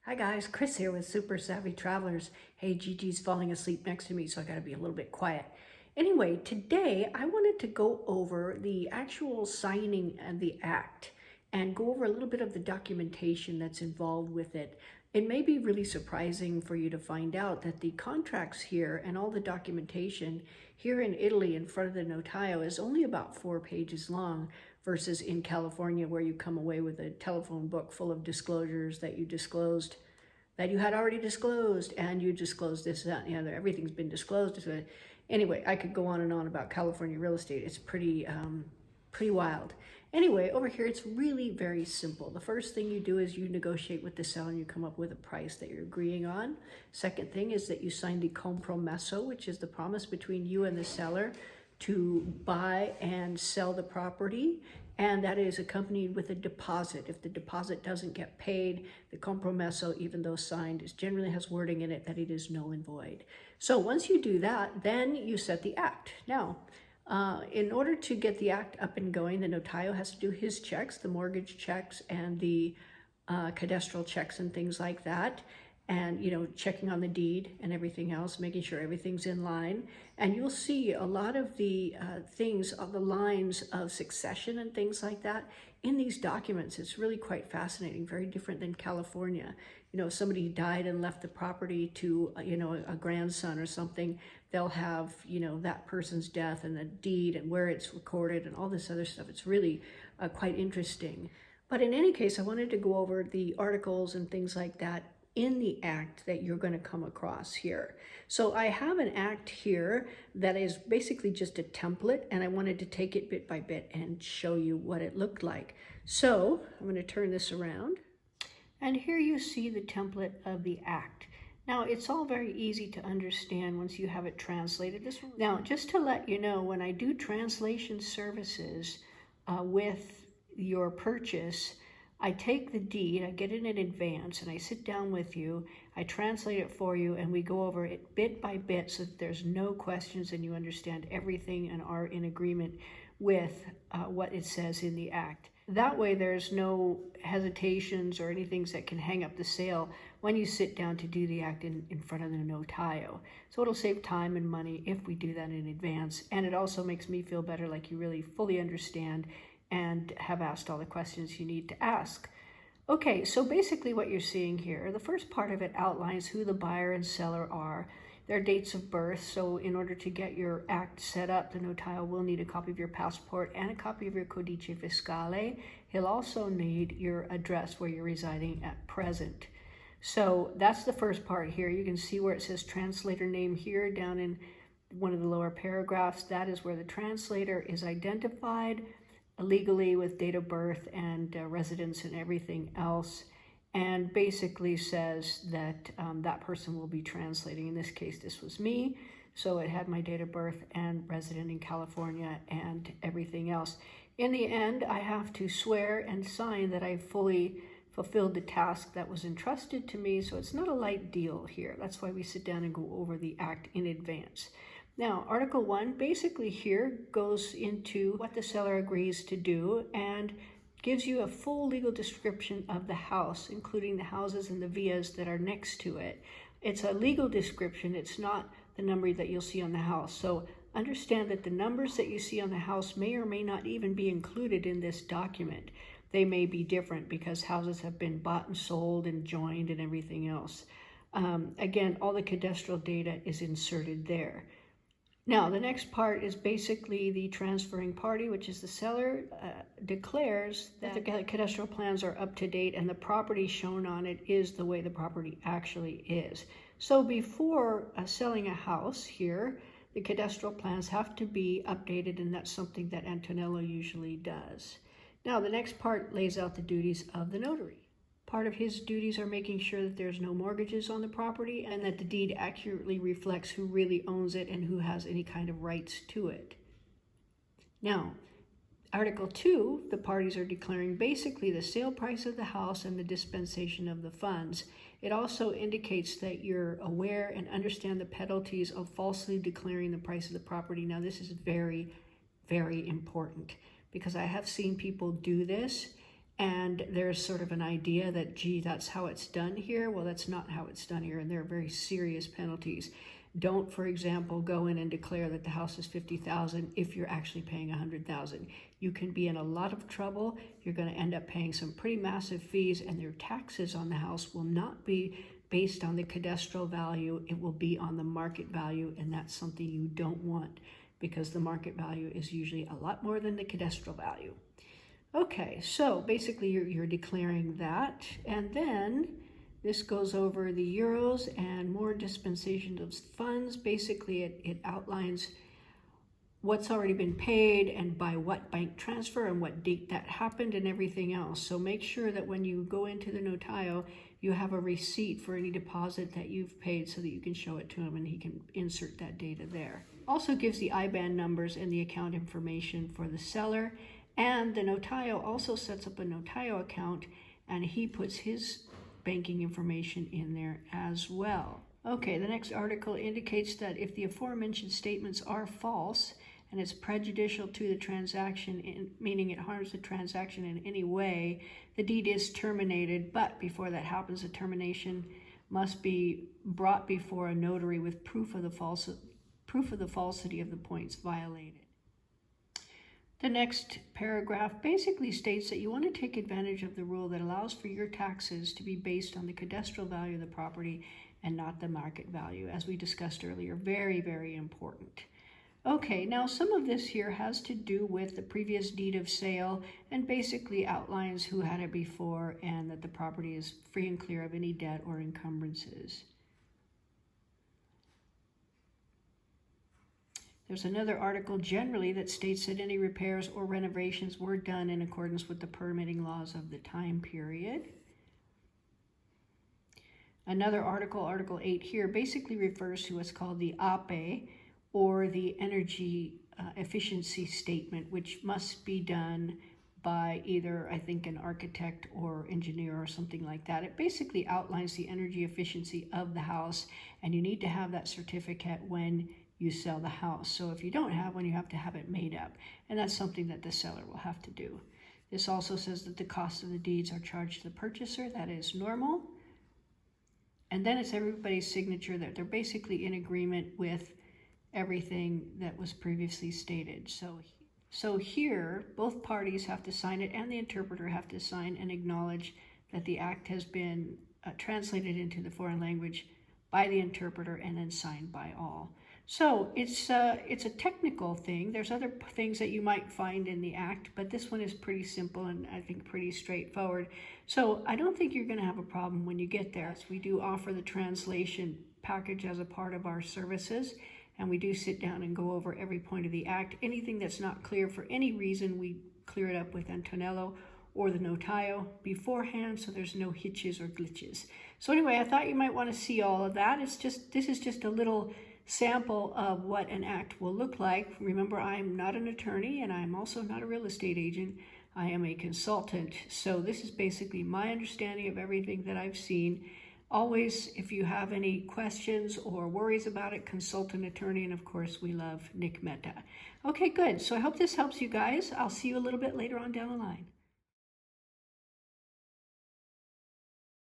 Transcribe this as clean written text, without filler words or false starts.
Hi guys, Chris here with Super Savvy Travelers. Hey, Gigi's falling asleep next to me, so I gotta be a little bit quiet. Anyway, today I wanted to go over the actual signing and the act and go over a little bit of the documentation that's involved with it. It may be really surprising for you to find out that the contracts here and all the documentation here in Italy in front of the notaio is only about 4 pages long, versus in California where you come away with a telephone book full of disclosures that you had already disclosed, and you disclosed this, that, and the other. Everything's been disclosed. Anyway, I could go on and on about California real estate. It's pretty wild. Anyway, over here, it's really very simple. The first thing you do is you negotiate with the seller and you come up with a price that you're agreeing on. Second thing is that you sign the compromesso, which is the promise between you and the seller to buy and sell the property, and that is accompanied with a deposit. If the deposit doesn't get paid, the compromesso, even though signed, generally has wording in it that it is null and void. So once you do that, then you set the act. Now, in order to get the act up and going, the notaio has to do his checks, the mortgage checks and the cadastral checks and things like that, and checking on the deed and everything else, making sure everything's in line. And you'll see a lot of the things of the lines of succession and things like that in these documents. It's really quite fascinating, very different than California. If somebody died and left the property to a grandson or something, they'll have that person's death and the deed and where it's recorded and all this other stuff. It's really quite interesting. But in any case, I wanted to go over the articles and things like that in the act that you're going to come across here. So I have an act here that is basically just a template, and I wanted to take it bit by bit and show you what it looked like. So I'm going to turn this around, and here you see the template of the act. Now, it's all very easy to understand once you have it translated. Now, just to let you know, when I do translation services with your purchase, I take the deed, I get it in advance, and I sit down with you, I translate it for you, and we go over it bit by bit so that there's no questions and you understand everything and are in agreement with what it says in the act. That way there's no hesitations or anything that can hang up the sale when you sit down to do the act in front of the notaio. So it'll save time and money if we do that in advance, and it also makes me feel better, like you really fully understand and have asked all the questions you need to ask. Okay, so basically what you're seeing here, the first part of it outlines who the buyer and seller are, their dates of birth. So in order to get your act set up, the notaio will need a copy of your passport and a copy of your codice fiscale. He'll also need your address where you're residing at present. So that's the first part here. You can see where it says translator name here down in one of the lower paragraphs. That is where the translator is identified legally with date of birth and residence and everything else, and basically says that that person will be translating. In this case, this was me, so it had my date of birth and resident in California and everything else. In the end, I have to swear and sign that I fully fulfilled the task that was entrusted to me, so it's not a light deal here. That's why we sit down and go over the act in advance. Now, Article 1 basically here goes into what the seller agrees to do and gives you a full legal description of the house, including the houses and the villas that are next to it. It's a legal description. It's not the number that you'll see on the house. So understand that the numbers that you see on the house may or may not even be included in this document. They may be different because houses have been bought and sold and joined and everything else. Again, all the cadastral data is inserted there. Now, the next part is basically the transferring party, which is the seller, declares that the cadastral plans are up to date and the property shown on it is the way the property actually is. So before selling a house here, the cadastral plans have to be updated, and that's something that Antonello usually does. Now, the next part lays out the duties of the notary. Part of his duties are making sure that there's no mortgages on the property and that the deed accurately reflects who really owns it and who has any kind of rights to it. Now, Article 2, the parties are declaring basically the sale price of the house and the dispensation of the funds. It also indicates that you're aware and understand the penalties of falsely declaring the price of the property. Now, this is very, very important because I have seen people do this And there's sort of an idea that, gee, that's how it's done here. Well, that's not how it's done here, and there are very serious penalties. Don't, for example, go in and declare that the house is $50,000 if you're actually paying $100,000. You can be in a lot of trouble. You're going to end up paying some pretty massive fees, and your taxes on the house will not be based on the cadastral value. It will be on the market value, and that's something you don't want, because the market value is usually a lot more than the cadastral value. Okay, so basically you're declaring that, and then this goes over the euros and more dispensation of funds. Basically it outlines what's already been paid and by what bank transfer and what date that happened and everything else. So make sure that when you go into the notaio, you have a receipt for any deposit that you've paid so that you can show it to him and he can insert that data there. Also gives the IBAN numbers and the account information for the seller. And the notaio also sets up a notaio account, and he puts his banking information in there as well. Okay, the next article indicates that if the aforementioned statements are false and it's prejudicial to the transaction, meaning it harms the transaction in any way, the deed is terminated. But before that happens, the termination must be brought before a notary with proof of the falsity of the points violated. The next paragraph basically states that you want to take advantage of the rule that allows for your taxes to be based on the cadastral value of the property and not the market value, as we discussed earlier. Very, very important. Okay, now some of this here has to do with the previous deed of sale and basically outlines who had it before and that the property is free and clear of any debt or encumbrances. There's another article generally that states that any repairs or renovations were done in accordance with the permitting laws of the time period. Another article, Article 8 here, basically refers to what's called the APE, or the energy efficiency statement, which must be done by either, I think, an architect or engineer or something like that. It basically outlines the energy efficiency of the house, and you need to have that certificate when you sell the house. So if you don't have one, you have to have it made up, and that's something that the seller will have to do. This also says that the cost of the deeds are charged to the purchaser. That is normal. And then it's everybody's signature that they're basically in agreement with everything that was previously stated. So here, both parties have to sign it, and the interpreter have to sign and acknowledge that the act has been translated into the foreign language by the interpreter and then signed by all. So it's a technical thing. There's other things that you might find in the act, but this one is pretty simple and I think pretty straightforward. So I don't think you're going to have a problem when you get there. So we do offer the translation package as a part of our services, and we do sit down and go over every point of the act. Anything that's not clear for any reason, we clear it up with Antonello or the notaio beforehand, so there's no hitches or glitches. So anyway, I thought you might want to see all of that. This is just a little sample of what an act will look like. Remember, I'm not an attorney, and I'm also not a real estate agent. I am a consultant. So this is basically my understanding of everything that I've seen. Always, if you have any questions or worries about it, consult an attorney, and of course, we love Nick Mehta. Okay, good. So I hope this helps you guys. I'll see you a little bit later on down the line.